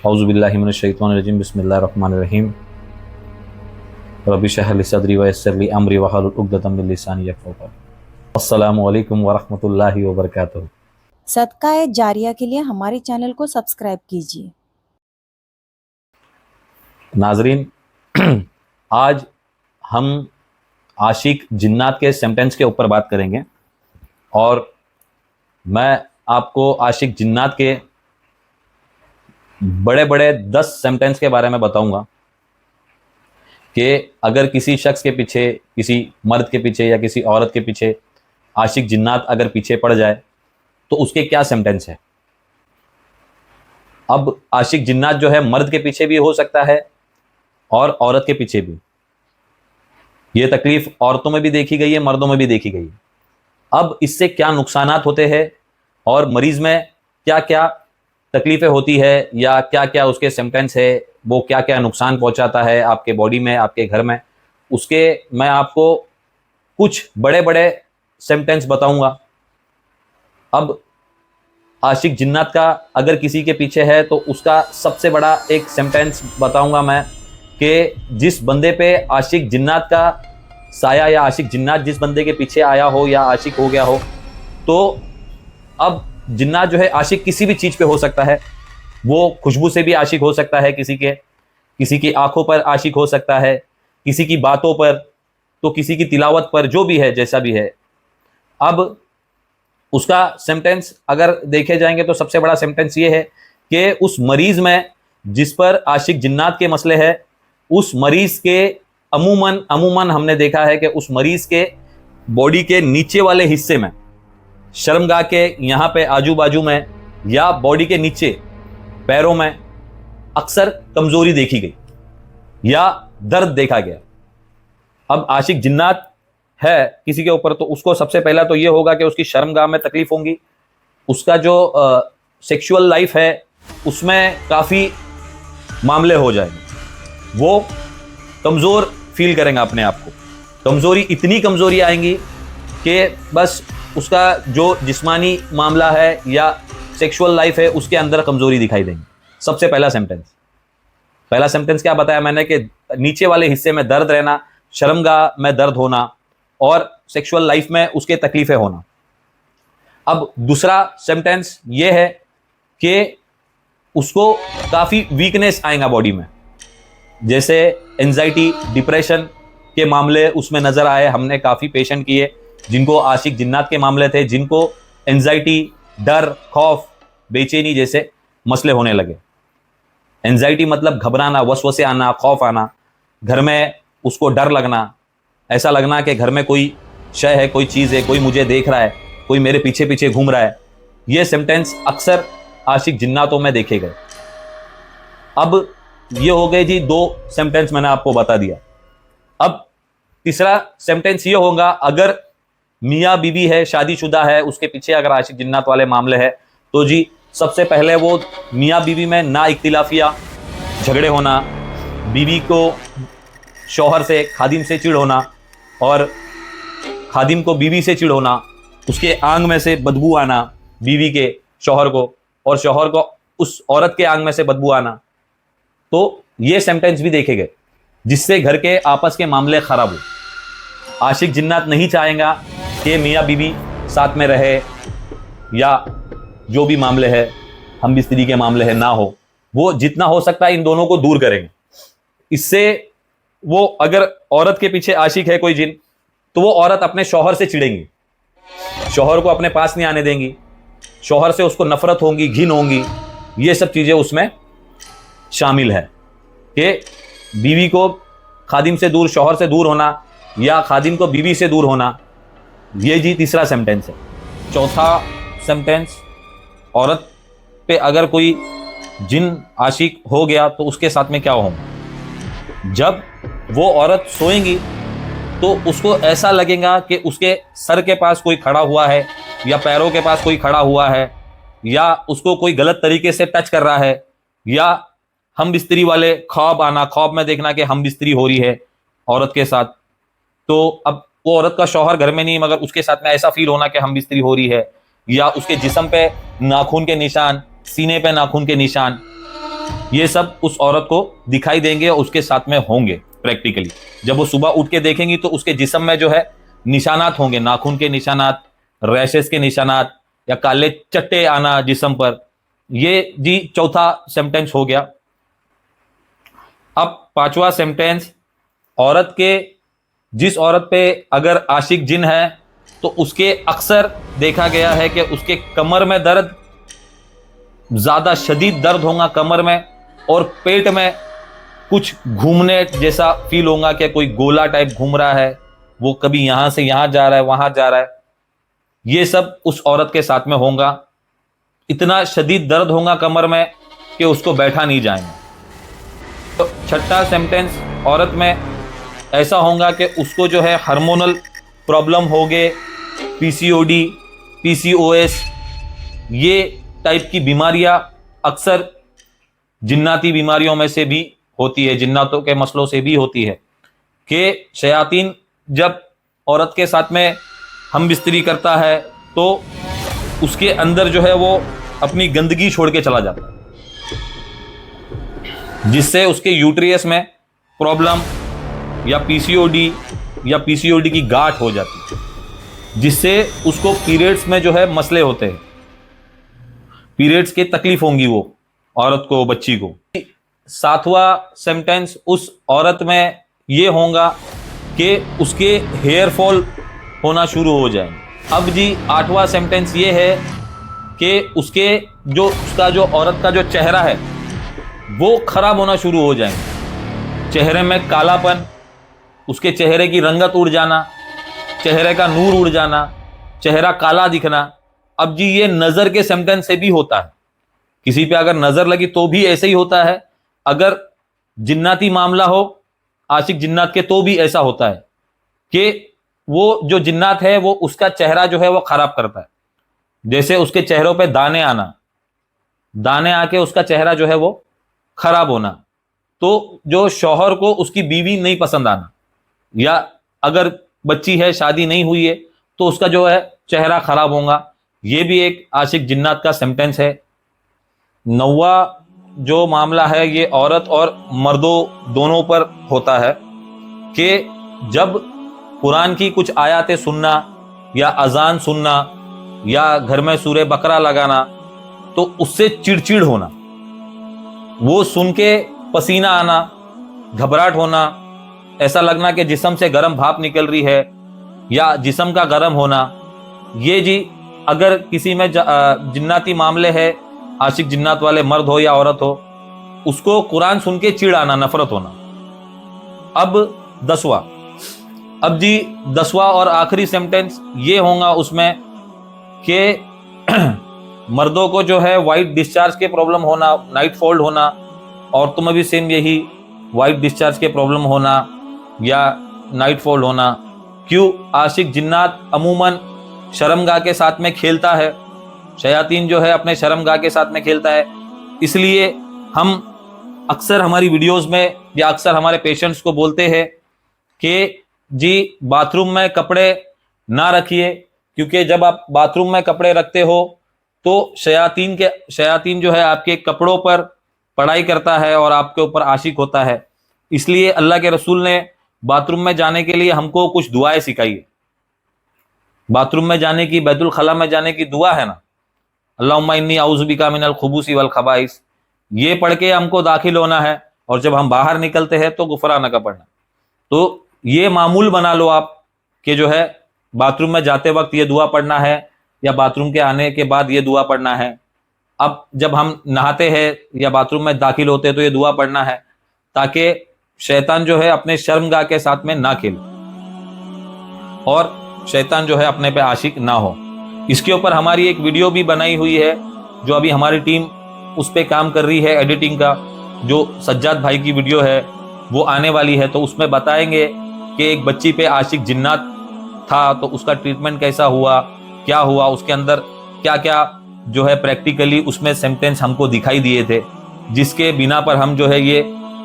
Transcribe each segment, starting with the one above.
औज़ुबिल्लाहि मिनश्शैतानिर्रजीम बिस्मिल्लाहिर्रहमानिर्रहीम रब्बि इश्रह ली सदरी व यस्सिर ली अमरी वहलुल उक़दतम मिन लिसानी यफ़क़हू क़ौली। अस्सलामु अलैकुम व रहमतुल्लाहि व बरकातुहू। सदका जारिया के लिए हमारे चैनल को सब्सक्राइब कीजिए। नाज़रीन, आज हम आशिक जिन्नात के सेंटेंस के ऊपर बात करेंगे और मैं आपको आशिक जिन्नात के बड़े बड़े 10 सेंटेंस के बारे में बताऊंगा कि अगर किसी शख्स के पीछे, किसी मर्द के पीछे या किसी औरत के पीछे आशिक जिन्नात अगर पीछे पड़ जाए तो उसके क्या सेंटेंस है। अब आशिक जिन्नात जो है मर्द के पीछे भी हो सकता है और औरत के पीछे भी। ये तकलीफ औरतों में भी देखी गई है, मर्दों में भी देखी गई है। अब इससे क्या नुकसानात होते हैं और मरीज में क्या क्या तकलीफें होती है या क्या क्या उसके सिम्टम्स है, वो क्या क्या नुकसान पहुंचाता है आपके बॉडी में, आपके घर में, उसके मैं आपको कुछ बड़े बड़े सिम्टम्स बताऊंगा। अब आशिक जिन्नात का अगर किसी के पीछे है तो उसका सबसे बड़ा एक सिम्टम्स बताऊंगा मैं कि जिस बंदे पे आशिक जिन्नात का साया या आशिक जिन्नात जिस बंदे के पीछे आया हो या आशिक हो गया हो, तो अब जिन्नात जो है आशिक किसी भी चीज़ पे हो सकता है। वो खुशबू से भी आशिक हो सकता है, किसी की आंखों पर आशिक हो सकता है, किसी की बातों पर, तो किसी की तिलावत पर, जो भी है, जैसा भी है। अब उसका सिम्टम्स अगर देखे जाएंगे तो सबसे बड़ा सिम्टम्स ये है कि उस मरीज में जिस पर आशिक जिन्नात के मसले है, उस मरीज के अमूमन हमने देखा है कि उस मरीज के बॉडी के नीचे वाले हिस्से में, शर्मगाह के यहाँ पे आजू बाजू में या बॉडी के नीचे पैरों में अक्सर कमजोरी देखी गई या दर्द देखा गया। अब आशिक जिन्नात है किसी के ऊपर तो उसको सबसे पहला तो ये होगा कि उसकी शर्मगाह में तकलीफ होगी, उसका जो सेक्सुअल लाइफ है उसमें काफ़ी मामले हो जाएंगे, वो कमज़ोर फील करेंगे अपने आप को। कमज़ोरी, इतनी कमज़ोरी आएंगी कि बस उसका जो जिस्मानी मामला है या सेक्सुअल लाइफ है उसके अंदर कमज़ोरी दिखाई देंगी। सबसे पहला सिम्टम्स क्या बताया मैंने कि नीचे वाले हिस्से में दर्द रहना, शर्मगाह में दर्द होना और सेक्सुअल लाइफ में उसके तकलीफें होना। अब दूसरा सिम्टम्स ये है कि उसको काफ़ी वीकनेस आएगा बॉडी में, जैसे एंजाइटी, डिप्रेशन के मामले उसमें नज़र आए। हमने काफ़ी पेशेंट किए जिनको आशिक जिन्नात के मामले थे, जिनको एंजाइटी, डर, खौफ, बेचैनी जैसे मसले होने लगे। एंजाइटी मतलब घबराना, वसवसे आना, खौफ आना, घर में उसको डर लगना, ऐसा लगना कि घर में कोई शय है, कोई चीज़ है, कोई मुझे देख रहा है, कोई मेरे पीछे पीछे घूम रहा है। ये सिम्टम्स अक्सर आशिक जिन्नातों में देखे गए। अब ये हो गए जी 2 सिम्टम्स मैंने आपको बता दिया। अब तीसरा सिम्टम्स ये होगा अगर मियाँ बीवी है, शादीशुदा है, उसके पीछे अगर आशिक जिन्नात वाले मामले है तो जी सबसे पहले वो मियाँ बीवी में ना इख्तिलाफिया, झगड़े होना, बीवी को शौहर से, खादिम से चिढ़ होना और खादिम को बीवी से चिढ़ होना, उसके आंग में से बदबू आना बीवी के शौहर को और शौहर को उस औरत के आंग में से बदबू आना। तो ये सिम्टम्स भी देखे गए जिससे घर के आपस के मामले खराब हो। आशिक जिन्नात नहीं चाहेगा कि मियाँ बीवी साथ में रहे या जो भी मामले है, हम बिस्तरी के मामले है, ना हो। वो जितना हो सकता है इन दोनों को दूर करेंगे। इससे वो अगर औरत के पीछे आशिक है कोई जिन, तो वो औरत अपने शौहर से चिढ़ेंगी, शौहर को अपने पास नहीं आने देंगी, शौहर से उसको नफरत होगी, घिन होंगी। ये सब चीज़ें उसमें शामिल है कि बीवी को खादिम से दूर, शौहर से दूर होना या खादिम को बीवी से दूर होना। ये जी तीसरा सेंटेंस है। चौथा सेंटेंस, औरत पे अगर कोई जिन आशिक हो गया तो उसके साथ में क्या होगा। जब वो औरत सोएंगी तो उसको ऐसा लगेगा कि उसके सर के पास कोई खड़ा हुआ है या पैरों के पास कोई खड़ा हुआ है या उसको कोई गलत तरीके से टच कर रहा है या हम बिस्तरी वाले ख्वाब आना, ख्वाब में देखना कि हम बिस्तरी हो रही है औरत के साथ। तो अब वो औरत का शौहर घर में नहीं मगर उसके साथ में ऐसा फील होना कि हम बिस्तरी हो रही है, या उसके जिस्म पे नाखून के निशान, सीने पे नाखून के निशान, ये सब उस औरत को दिखाई देंगे और उसके साथ में होंगे प्रैक्टिकली। जब वो सुबह उठ के देखेंगी तो उसके जिस्म में जो है निशानात होंगे, नाखून के निशानात, रैशेस के निशानात या काले चट्टे आना जिस्म पर। ये जी चौथा सेंटेंस हो गया। अब पांचवा सेंटेंस, औरत के, जिस औरत पे अगर आशिक जिन है तो उसके अक्सर देखा गया है कि उसके कमर में दर्द, ज्यादा शदीद दर्द होगा कमर में, और पेट में कुछ घूमने जैसा फील होगा कि कोई गोला टाइप घूम रहा है, वो कभी यहां से यहां जा रहा है, वहां जा रहा है। ये सब उस औरत के साथ में होगा। इतना शदीद दर्द होगा कमर में कि उसको बैठा नहीं जाएगा। तो छठा सेंटेंस, औरत में ऐसा होगा कि उसको जो है हार्मोनल प्रॉब्लम हो गए, पीसीओडी, पीसीओएस, ये टाइप की बीमारियां अक्सर जिन्नाती बीमारियों में से भी होती है, जिन्नातों के मसलों से भी होती है कि शयातीन जब औरत के साथ में हम बिस्तरी करता है तो उसके अंदर जो है वो अपनी गंदगी छोड़ के चला जाता है, जिससे उसके यूट्रियस में प्रॉब्लम या पीसीओडी की गांठ हो जाती है, जिससे उसको पीरियड्स में जो है मसले होते हैं, पीरियड्स की तकलीफ होंगी वो औरत को, बच्ची को। सातवां सेंटेंस, उस औरत में ये होगा कि उसके हेयर फॉल होना शुरू हो जाएंगे। अब जी आठवां सेंटेंस ये है कि उसका जो औरत का जो चेहरा है वो खराब होना शुरू हो जाएंगे। चेहरे में कालापन, उसके चेहरे की रंगत उड़ जाना, चेहरे का नूर उड़ जाना, चेहरा काला दिखना। अब जी ये नजर के सेंटेंस से भी होता है, किसी पे अगर नजर लगी तो भी ऐसे ही होता है। अगर जिन्नाती मामला हो, आशिक जिन्नात के, तो भी ऐसा होता है कि वो जो जिन्नात है वो उसका चेहरा जो है वो खराब करता है। जैसे उसके चेहरों पे दाने आना, दाने आके उसका चेहरा जो है वो खराब होना, तो जो शौहर को उसकी बीवी नहीं पसंद आना, या अगर बच्ची है, शादी नहीं हुई है, तो उसका जो है चेहरा खराब होगा। ये भी एक आशिक जिन्नात का सेंटेंस है। नौवा जो मामला है ये औरत और मर्दों दोनों पर होता है कि जब कुरान की कुछ आयतें सुनना या अजान सुनना या घर में सूरे बकरा लगाना, तो उससे चिड़चिड़ होना, वो सुन के पसीना आना, घबराहट होना, ऐसा लगना कि जिस्म से गर्म भाप निकल रही है, या जिस्म का गर्म होना। ये जी अगर किसी में जिन्नाती मामले है, आशिक जिन्नात वाले मर्द हो या औरत हो, उसको कुरान सुन के चिढ़ आना, नफरत होना। अब दसवां, अब जी दसवां और आखिरी सेंटेंस ये होगा उसमें कि मर्दों को जो है वाइट डिस्चार्ज के प्रॉब्लम होना, नाइट फोल्ड होना, औरतों में भी सेम यही, वाइट डिस्चार्ज के प्रॉब्लम होना या नाइट फोल्ड होना। क्यों? आशिक जिन्नात अमूमन शर्मगाह के साथ में खेलता है, शयातीन जो है अपने शर्मगाह के साथ में खेलता है, इसलिए हम अक्सर हमारी वीडियोस में या अक्सर हमारे पेशेंट्स को बोलते हैं कि जी बाथरूम में कपड़े ना रखिए, क्योंकि जब आप बाथरूम में कपड़े रखते हो तो शयातीन जो है आपके कपड़ों पर पढ़ाई करता है और आपके ऊपर आशिक होता है। इसलिए अल्लाह के रसूल ने बाथरूम में जाने के लिए हमको कुछ दुआएं सिखाई है। बाथरूम में जाने की, बैतुल खला में जाने की दुआ है ना, अल्लाहुम्मा इन्नी औज़ु बिका मिनल खुबूसी वल खबाइस, ये पढ़ के हमको दाखिल होना है, और जब हम बाहर निकलते हैं तो गुफराना का पढ़ना। तो ये मामूल बना लो आप कि जो है बाथरूम में जाते वक्त ये दुआ पढ़ना है, या बाथरूम के आने के बाद ये दुआ पढ़ना है। अब जब हम नहाते हैं या बाथरूम में दाखिल होते हैं तो ये दुआ पढ़ना है, ताकि शैतान जो है अपने शर्मगाह के साथ में ना खेले और शैतान जो है अपने पे आशिक ना हो। इसके ऊपर हमारी एक वीडियो भी बनाई हुई है, जो अभी हमारी टीम उस पर काम कर रही है, एडिटिंग का, जो सज्जाद भाई की वीडियो है वो आने वाली है। तो उसमें बताएंगे कि एक बच्ची पे आशिक जिन्नात था तो उसका ट्रीटमेंट कैसा हुआ, क्या हुआ, उसके अंदर क्या क्या जो है प्रैक्टिकली उसमें सेंटेंस हमको दिखाई दिए थे, जिसके बिना पर हम जो है ये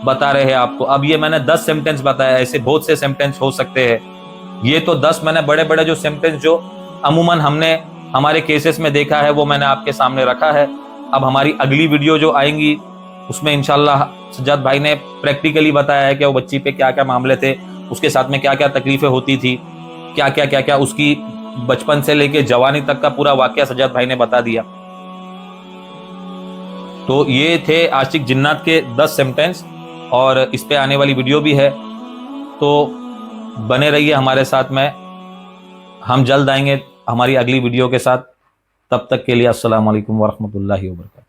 बता रहे हैं आपको। अब ये मैंने 10 सेंटेंस बताया, ऐसे बहुत से सेंटेंस हो सकते हैं। ये तो 10 मैंने बड़े बड़े जो सेंटेंस जो अमूमन हमने हमारे केसेस में देखा है वो मैंने आपके सामने रखा है। अब हमारी अगली वीडियो जो आएंगी उसमें इंशाल्लाह सज्जाद भाई ने प्रैक्टिकली बताया है कि वो बच्ची पे क्या क्या मामले थे, उसके साथ में क्या क्या तकलीफें होती थी, क्या क्या उसकी बचपन से लेके जवानी तक का पूरा वाकया सज्जाद भाई ने बता दिया। तो ये थे आशिक जिन्नात के 10 सेंटेंस, और इस पे आने वाली वीडियो भी है, तो बने रहिए हमारे साथ में। हम जल्द आएंगे हमारी अगली वीडियो के साथ। तब तक के लिए अस्सलाम वालेकुम वरहमतुल्लाहि वबरकातुहू।